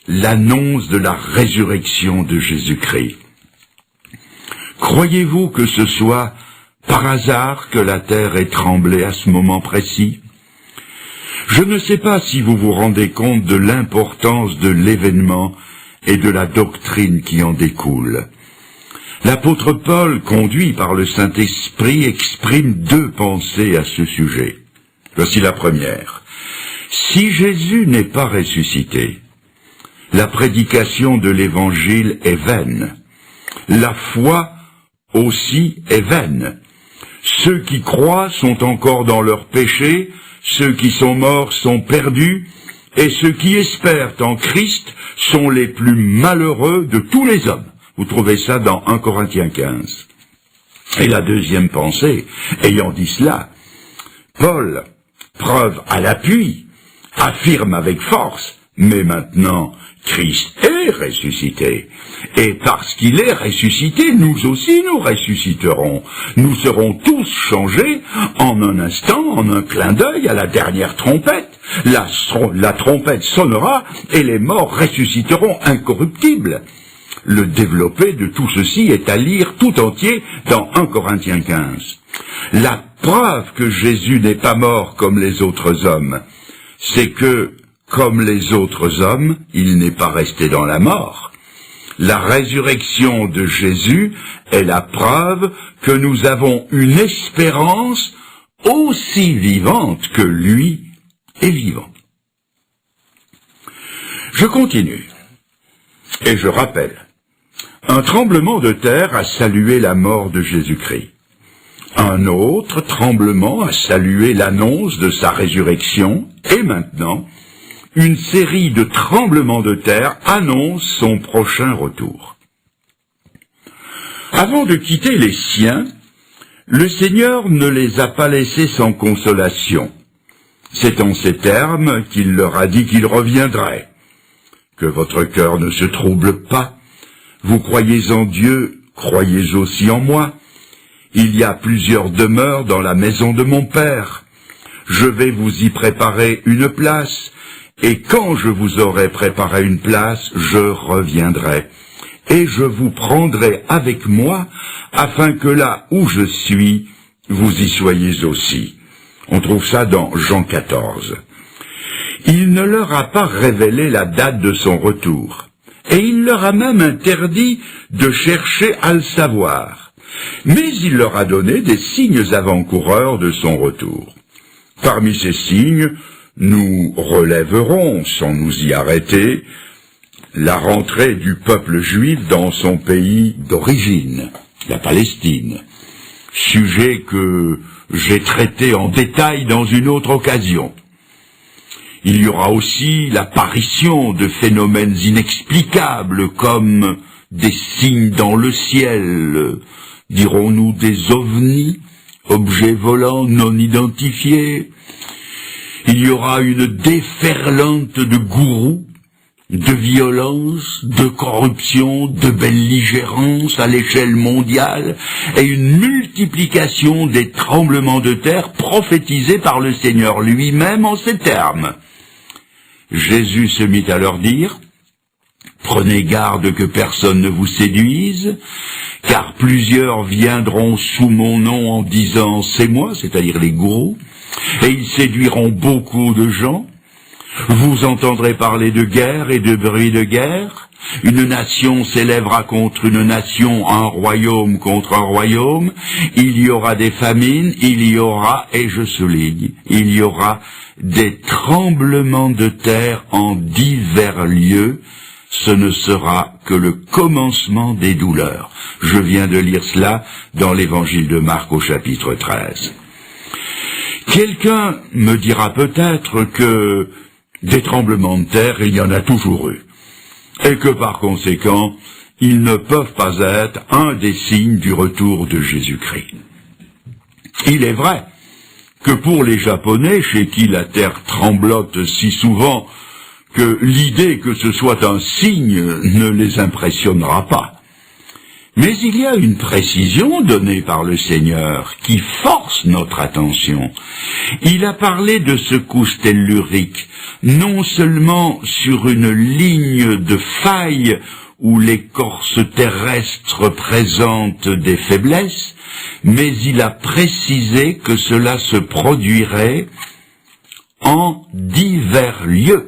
l'annonce de la résurrection de Jésus-Christ. Croyez-vous que ce soit par hasard que la terre ait tremblé à ce moment précis? Je ne sais pas si vous vous rendez compte de l'importance de l'événement et de la doctrine qui en découle. L'apôtre Paul, conduit par le Saint-Esprit, exprime deux pensées à ce sujet. Voici la première. Si Jésus n'est pas ressuscité, la prédication de l'Évangile est vaine. La foi aussi est vaine. Ceux qui croient sont encore dans leurs péchés, ceux qui sont morts sont perdus, et ceux qui espèrent en Christ sont les plus malheureux de tous les hommes. Vous trouvez ça dans 1 Corinthiens 15. Et la deuxième pensée, ayant dit cela, Paul, preuve à l'appui, affirme avec force, mais maintenant, Christ est ressuscité. Et parce qu'il est ressuscité, nous aussi nous ressusciterons. Nous serons tous changés en un instant, en un clin d'œil, à la dernière trompette. La trompette sonnera et les morts ressusciteront incorruptibles. Le développé de tout ceci est à lire tout entier dans 1 Corinthiens 15. La preuve que Jésus n'est pas mort comme les autres hommes, c'est que, comme les autres hommes, il n'est pas resté dans la mort. La résurrection de Jésus est la preuve que nous avons une espérance aussi vivante que lui est vivant. Je continue, et je rappelle, un tremblement de terre a salué la mort de Jésus-Christ. Un autre tremblement a salué l'annonce de sa résurrection, et maintenant, une série de tremblements de terre annonce son prochain retour. Avant de quitter les siens, le Seigneur ne les a pas laissés sans consolation. C'est en ces termes qu'il leur a dit qu'il reviendrait. Que votre cœur ne se trouble pas. Vous croyez en Dieu, croyez aussi en moi. Il y a plusieurs demeures dans la maison de mon Père. Je vais vous y préparer une place, et quand je vous aurai préparé une place, je reviendrai, et je vous prendrai avec moi, afin que là où je suis, vous y soyez aussi. On trouve ça dans Jean 14. Il ne leur a pas révélé la date de son retour, et il leur a même interdit de chercher à le savoir. Mais il leur a donné des signes avant-coureurs de son retour. Parmi ces signes, nous relèverons, sans nous y arrêter, la rentrée du peuple juif dans son pays d'origine, la Palestine, sujet que j'ai traité en détail dans une autre occasion. Il y aura aussi l'apparition de phénomènes inexplicables comme des signes dans le ciel, dirons-nous des ovnis, objets volants non identifiés. Il y aura une déferlante de gourous, de violence, de corruption, de belligérance à l'échelle mondiale et une multiplication des tremblements de terre prophétisés par le Seigneur lui-même en ces termes. Jésus se mit à leur dire, « Prenez garde que personne ne vous séduise, car plusieurs viendront sous mon nom en disant « c'est moi », c'est-à-dire les gourous, et ils séduiront beaucoup de gens. Vous entendrez parler de guerre et de bruit de guerre. Une nation s'élèvera contre une nation, un royaume contre un royaume. Il y aura des famines, il y aura, et je souligne, il y aura des tremblements de terre en divers lieux. Ce ne sera que le commencement des douleurs. Je viens de lire cela dans l'évangile de Marc au chapitre 13. Quelqu'un me dira peut-être que des tremblements de terre, il y en a toujours eu, et que par conséquent, ils ne peuvent pas être un des signes du retour de Jésus-Christ. Il est vrai que pour les Japonais, chez qui la terre tremblote si souvent que l'idée que ce soit un signe ne les impressionnera pas. Mais il y a une précision donnée par le Seigneur qui force notre attention. Il a parlé de secousses telluriques, non seulement sur une ligne de faille où l'écorce terrestre présente des faiblesses, mais il a précisé que cela se produirait en divers lieux.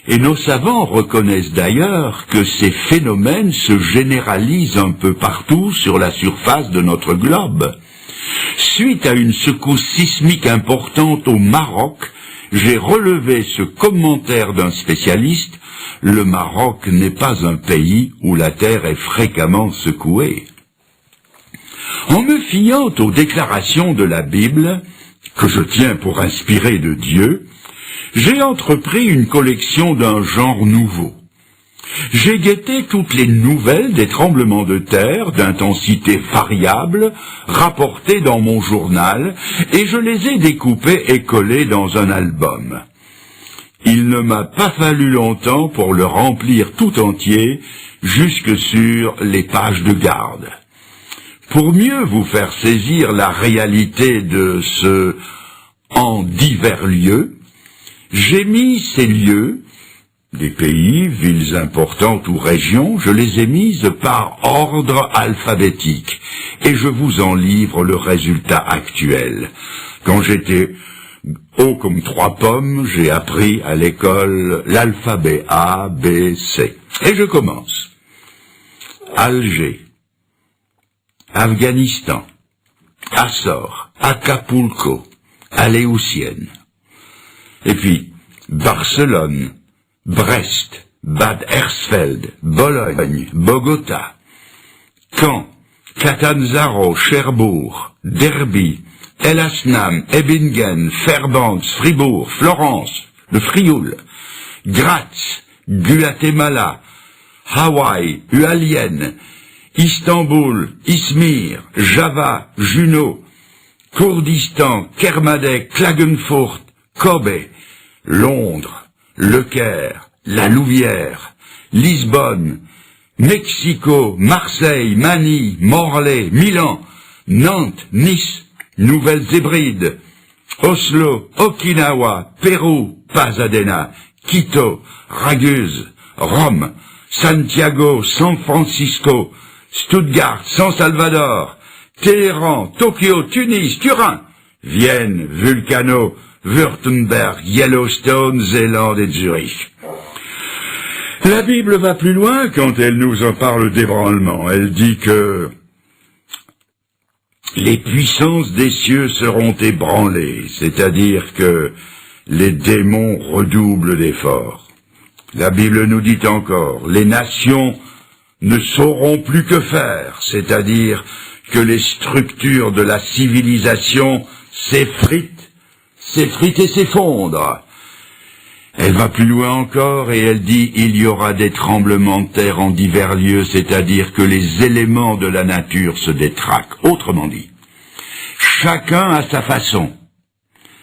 Et nos savants reconnaissent d'ailleurs que ces phénomènes se généralisent un peu partout sur la surface de notre globe. Suite à une secousse sismique importante au Maroc, j'ai relevé ce commentaire d'un spécialiste: le Maroc n'est pas un pays où la terre est fréquemment secouée. En me fiant aux déclarations de la Bible, que je tiens pour inspirées de Dieu, j'ai entrepris une collection d'un genre nouveau. J'ai guetté toutes les nouvelles des tremblements de terre d'intensité variable rapportées dans mon journal et je les ai découpées et collées dans un album. Il ne m'a pas fallu longtemps pour le remplir tout entier jusque sur les pages de garde. Pour mieux vous faire saisir la réalité de ce « en divers lieux », j'ai mis ces lieux, des pays, villes importantes ou régions, je les ai mises par ordre alphabétique, et je vous en livre le résultat actuel. Quand j'étais haut comme 3 pommes, j'ai appris à l'école l'alphabet A, B, C. Et je commence. Alger, Afghanistan, Açores, Acapulco, Aléoutienne. Et puis, Barcelone, Brest, Bad Hersfeld, Bologne, Bogota, Caen, Catanzaro, Cherbourg, Derby, El Asnam, Ebingen, Fairbanks, Fribourg, Florence, le Frioul, Graz, Guatemala, Hawaï, Ualienne, Istanbul, Izmir, Java, Juneau, Kurdistan, Kermadec, Klagenfurt, Kobe, Londres, Le Caire, La Louvière, Lisbonne, Mexico, Marseille, Manille, Morlaix, Milan, Nantes, Nice, Nouvelles-Hébrides, Oslo, Okinawa, Pérou, Pasadena, Quito, Raguse, Rome, Santiago, San Francisco, Stuttgart, San Salvador, Téhéran, Tokyo, Tunis, Turin, Vienne, Vulcano, Württemberg, Yellowstone, Zélande et Zurich. La Bible va plus loin quand elle nous en parle d'ébranlement. Elle dit que les puissances des cieux seront ébranlées, c'est-à-dire que les démons redoublent d'efforts. La Bible nous dit encore, les nations ne sauront plus que faire, c'est-à-dire que les structures de la civilisation s'effritent et s'effondrent. Elle va plus loin encore et elle dit il y aura des tremblements de terre en divers lieux, c'est-à-dire que les éléments de la nature se détraquent. Autrement dit, chacun à sa façon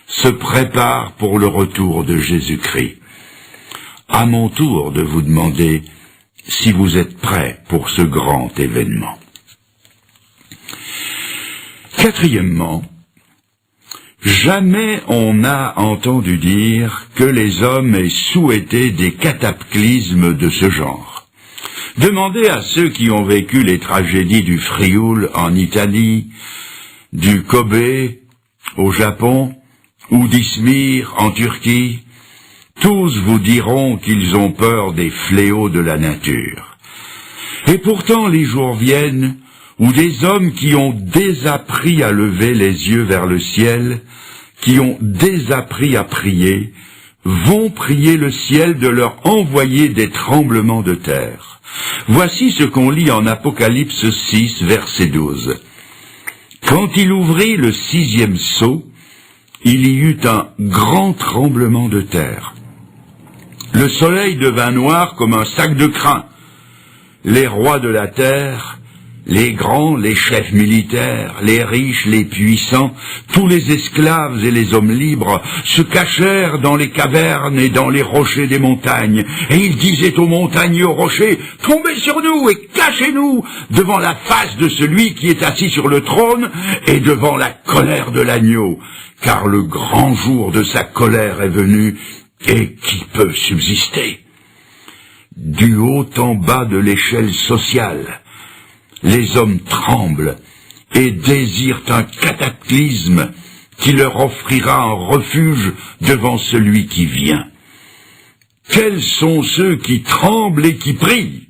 se prépare pour le retour de Jésus-Christ. À mon tour de vous demander si vous êtes prêts pour ce grand événement. Quatrièmement, jamais on n'a entendu dire que les hommes aient souhaité des cataclysmes de ce genre. Demandez à ceux qui ont vécu les tragédies du Frioul en Italie, du Kobe au Japon, ou d'Izmir en Turquie, tous vous diront qu'ils ont peur des fléaux de la nature. Et pourtant les jours viennent où des hommes qui ont désappris à lever les yeux vers le ciel, qui ont désappris à prier, vont prier le ciel de leur envoyer des tremblements de terre. Voici ce qu'on lit en Apocalypse 6, verset 12. Quand il ouvrit le 6e sceau, il y eut un grand tremblement de terre. Le soleil devint noir comme un sac de crin. Les rois de la terre, Les grands, les chefs militaires, les riches, les puissants, tous les esclaves et les hommes libres se cachèrent dans les cavernes et dans les rochers des montagnes, et ils disaient aux montagnes et aux rochers, « Tombez sur nous et cachez-nous devant la face de celui qui est assis sur le trône et devant la colère de l'agneau, car le grand jour de sa colère est venu, et qui peut subsister ?» Du haut en bas de l'échelle sociale, les hommes tremblent et désirent un cataclysme qui leur offrira un refuge devant celui qui vient. Quels sont ceux qui tremblent et qui prient?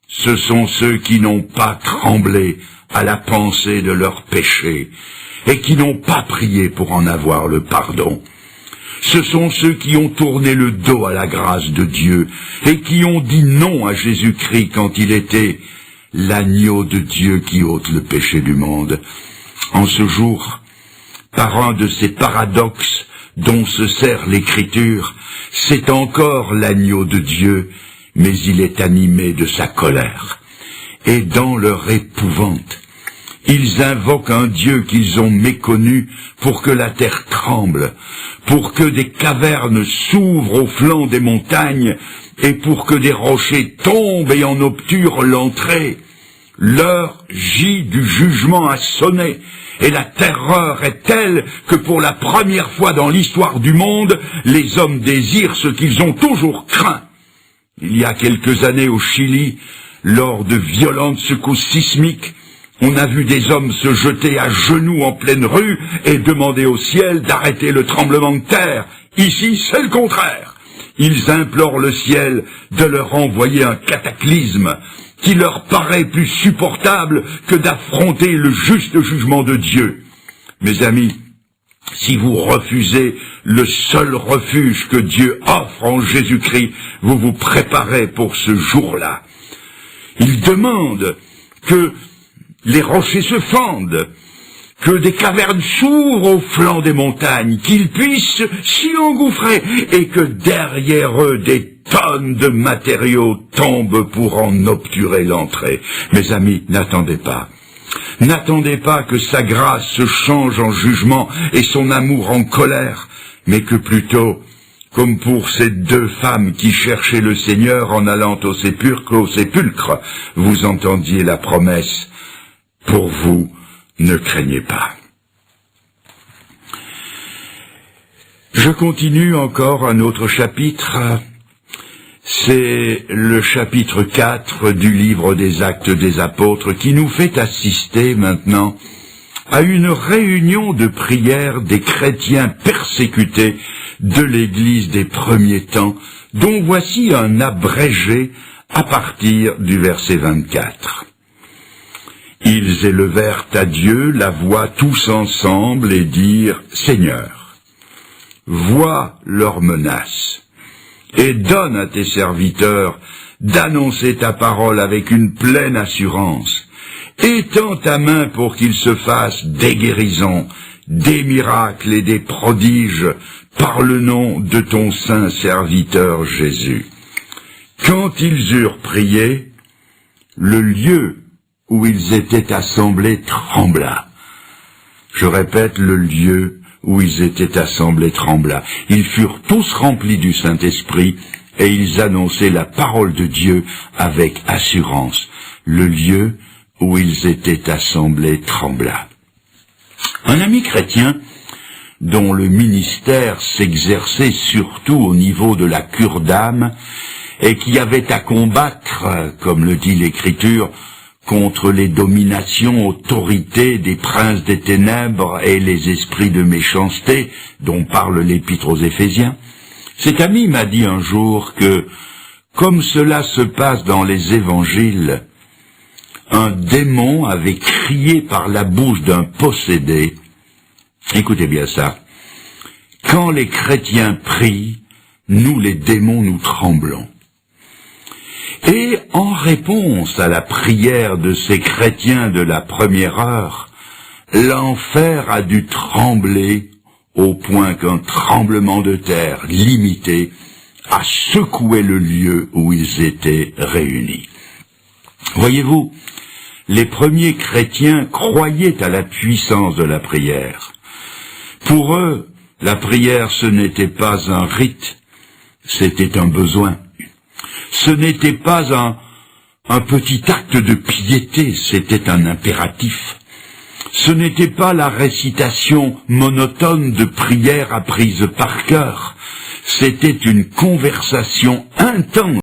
Ce sont ceux qui n'ont pas tremblé à la pensée de leurs péchés et qui n'ont pas prié pour en avoir le pardon. Ce sont ceux qui ont tourné le dos à la grâce de Dieu et qui ont dit non à Jésus-Christ quand il était l'agneau de Dieu qui ôte le péché du monde. En ce jour, par un de ces paradoxes dont se sert l'Écriture, c'est encore l'agneau de Dieu, mais il est animé de sa colère. Et dans leur épouvante, ils invoquent un Dieu qu'ils ont méconnu pour que la terre tremble, pour que des cavernes s'ouvrent au flanc des montagnes et pour que des rochers tombent et en obturent l'entrée. L'heure J du jugement a sonné, et la terreur est telle que pour la première fois dans l'histoire du monde, les hommes désirent ce qu'ils ont toujours craint. Il y a quelques années au Chili, lors de violentes secousses sismiques, on a vu des hommes se jeter à genoux en pleine rue et demander au ciel d'arrêter le tremblement de terre. Ici, c'est le contraire. Ils implorent le ciel de leur envoyer un cataclysme qui leur paraît plus supportable que d'affronter le juste jugement de Dieu. Mes amis, si vous refusez le seul refuge que Dieu offre en Jésus-Christ, vous vous préparez pour ce jour-là. Il demande que les rochers se fendent, que des cavernes s'ouvrent au flanc des montagnes, qu'ils puissent s'y engouffrer, et que derrière eux des tonnes de matériaux tombent pour en obturer l'entrée. Mes amis, n'attendez pas. N'attendez pas que sa grâce se change en jugement et son amour en colère, mais que plutôt, comme pour ces deux femmes qui cherchaient le Seigneur en allant au sépulcre, vous entendiez la promesse. Pour vous, ne craignez pas. Je continue encore un autre chapitre. C'est le chapitre 4 du livre des Actes des Apôtres qui nous fait assister maintenant à une réunion de prière des chrétiens persécutés de l'Église des premiers temps, dont voici un abrégé à partir du verset 24. Ils élevèrent à Dieu la voix tous ensemble et dirent « Seigneur, vois leurs menaces et donne à tes serviteurs d'annoncer ta parole avec une pleine assurance. Étends ta main pour qu'ils se fassent des guérisons, des miracles et des prodiges par le nom de ton saint serviteur Jésus. » Quand ils eurent prié, le lieu où ils étaient assemblés trembla. Je répète, le lieu où ils étaient assemblés trembla. Ils furent tous remplis du Saint-Esprit et ils annonçaient la parole de Dieu avec assurance. Le lieu où ils étaient assemblés trembla. Un ami chrétien dont le ministère s'exerçait surtout au niveau de la cure d'âme et qui avait à combattre, comme le dit l'Écriture, contre les dominations, autorités des princes des ténèbres et les esprits de méchanceté dont parle l'Épître aux Éphésiens. Cet ami m'a dit un jour que, comme cela se passe dans les évangiles, un démon avait crié par la bouche d'un possédé. Écoutez bien ça. Quand les chrétiens prient, nous les démons nous tremblons. Et en réponse à la prière de ces chrétiens de la première heure, l'enfer a dû trembler au point qu'un tremblement de terre limité a secoué le lieu où ils étaient réunis. Voyez-vous, les premiers chrétiens croyaient à la puissance de la prière. Pour eux, la prière, ce n'était pas un rite, c'était un besoin. Ce n'était pas un petit acte de piété, c'était un impératif. Ce n'était pas la récitation monotone de prières apprises par cœur, c'était une conversation intense